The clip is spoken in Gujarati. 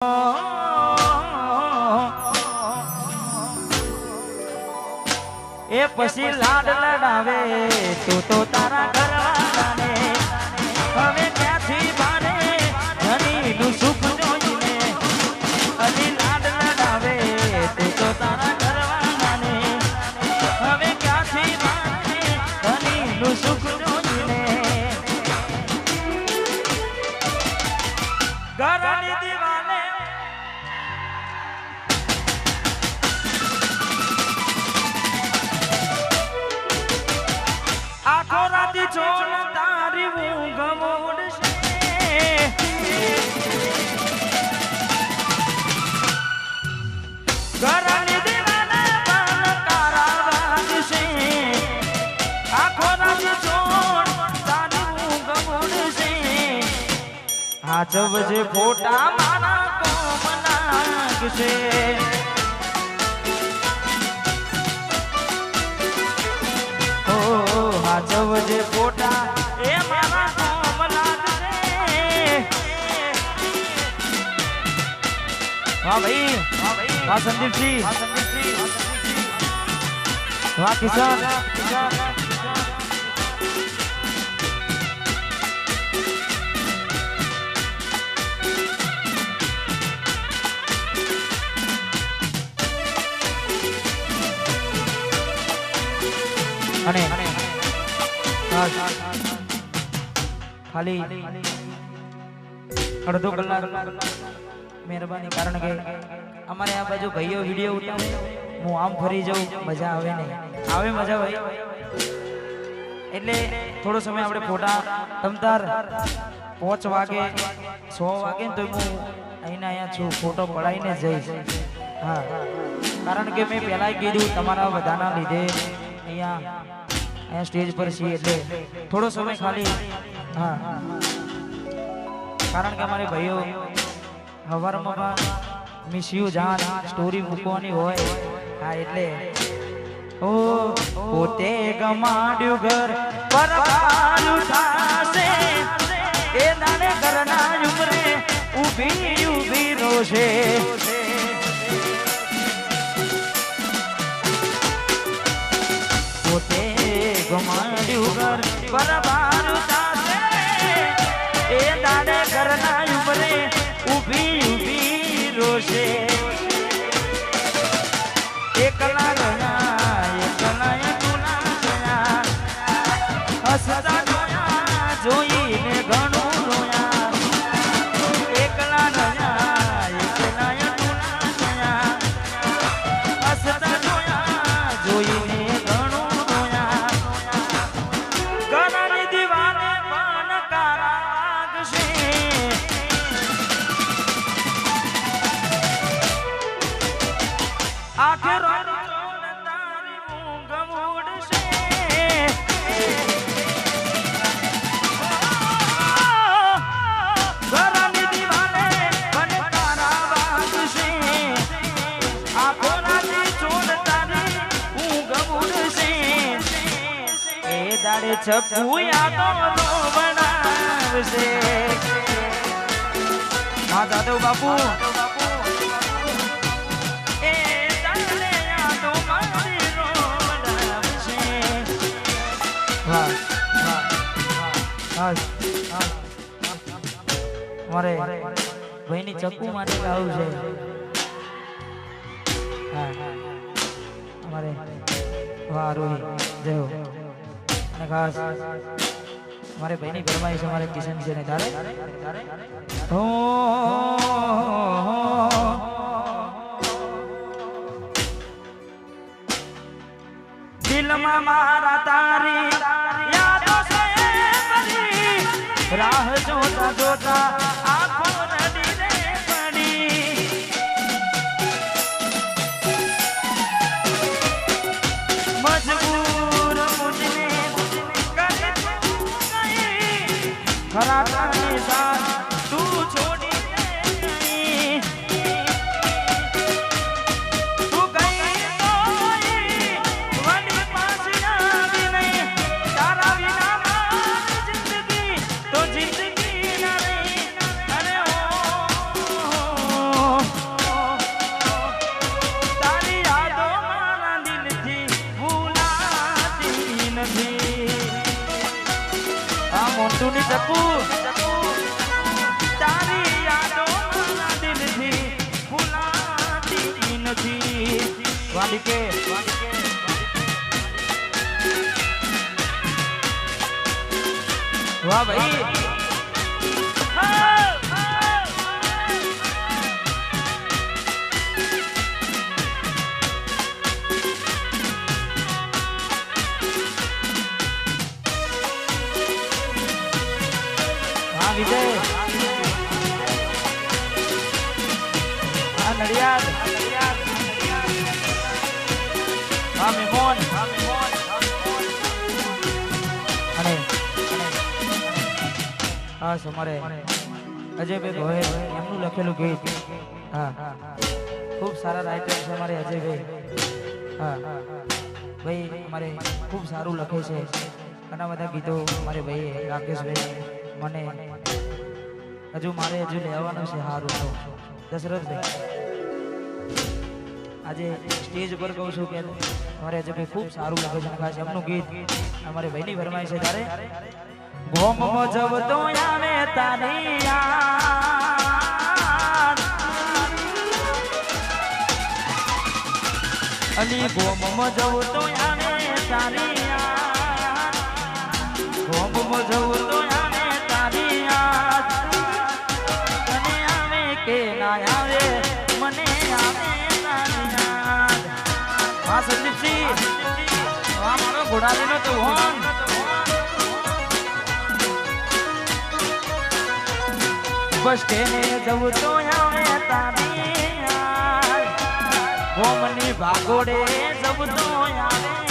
એ પછી લાડ લડાવે તું તો તારા ઘરવાળાને હવે ક્યાંથી ભાડે ધણીનું સુખ જોઈને હજી લાડ લડાવે તું તો તારા ઘરવાળાને હવે ક્યાંથી ભાડે ધણીનું સુખ જોઈને ઘરની દીવાને આખો રાતી જોન તારી ઊંઘ મોડશે ઘરની દીવાને પણ તારા વાગશે આખો રાતી જોન તારી ઊંઘ મોડશે હાજવજે ફોટા મારા કોમ લાગશે હાજવજે ફોટા એ મારા કોમ લાગશે વાહ ભાઈ વાહ સંદીપજી વાહ કિશન અને ખાલી અડધો કલાક મહેરબાની કારણ કે અમારે આ બાજુ ભાઈઓ વિડીયો ઉતારે હું આમ ફરી જાઉં મજા આવે નહીં આવે મજા ભાઈ એટલે થોડો સમય આપણે ફોટા તમતાર 5 વાગે 6 વાગે તો હું અહીંયા છું ફોટો પડાવીને જઈશ હા કારણ કે મેં પહેલા કીધું તમારા બધાના લીધે અહીંયા સ્ટેજ પર છીએ એટલે થોડો સમય ખાલી હા કારણ કે અમારે ભાઈઓ હવારમાં મિસ યુ જાન સ્ટોરી મૂકવાની હોય હા એટલે ઓ પોતે ગમાડ્યું ઘર પરવારું થાશે એ દાને ઘરના ઉમરે ઊભી ઊભી રોશે પોતે ગમાડ્યું ઘર પરવારું થાશે એ દાડે ઘરના ઉમરે ઊભી ઊભી રોશે એકલા રહ્યા એકલા તુલા ગયા હસતા જોયા જોઈને ઘણું રોયા એકલા રહ્યા એકલા તુલા ગયા હસતા જોયા જોઈને છપુયા તો બનાવશે હા દાદવ બાપુ એ દાડે યાદો મારી રો બનાવશે વાહ વાહ હા મારે ભાઈની ચપ્પુ માટે ગાવું છે હા અમારે વાહ રોહિત જય હો ખાસ મારે ભાઈની ફરમાઈશ અમારે કિશન છે ને તારે હો દિલમાં મારા તારી યાદો છે ભરી રાહ જોતા જોતા આંખો નદી રે પડી મજબૂર મુજને ખરા તારી સાથ તું છોડી ગઈ તું ગઈ વળી પાછી આવી નહીં તારા વિના મારી જિંદગી તો જિંદગી ના રહી અરે વાંડિકે વાહ ભાઈ હા વિજય હા નડિયાદ હા મેમોન અને હા અમારે અજયભાઈ ગોહેલ એમનું લખેલું ગીત હા ખૂબ સારા રાઇટર છે અમારે અજયભાઈ હા ભાઈ અમારે ખૂબ સારું લખે છે ઘણા બધા ગીતો મારે ભાઈ રાકેશભાઈ મને હજુ લેવાનું છે સારું તો દશરથભાઈ આજે સ્ટેજ પર કહું છું કે અમારે અજયભાઈ ખૂબ સારું લખે છે ખાસ એમનું ગીત અમારે ભાઈની ફરમાઈ છે તારે ગોમ મજબ તો આવે તારી યાદ અલી ગોમ મજબ તો આવે તારી યાદ ગોમ મજબ તો આવે તારી યાદ તને આવે કે ના આવે મને આવે તારી યાદ હા સંદીપસિંહ હા મારો ઘોડાલીનો તો હોન બસ તેને જવું તો આવે તારી યાદ ગોમની ભાગોડે જવું તો આવે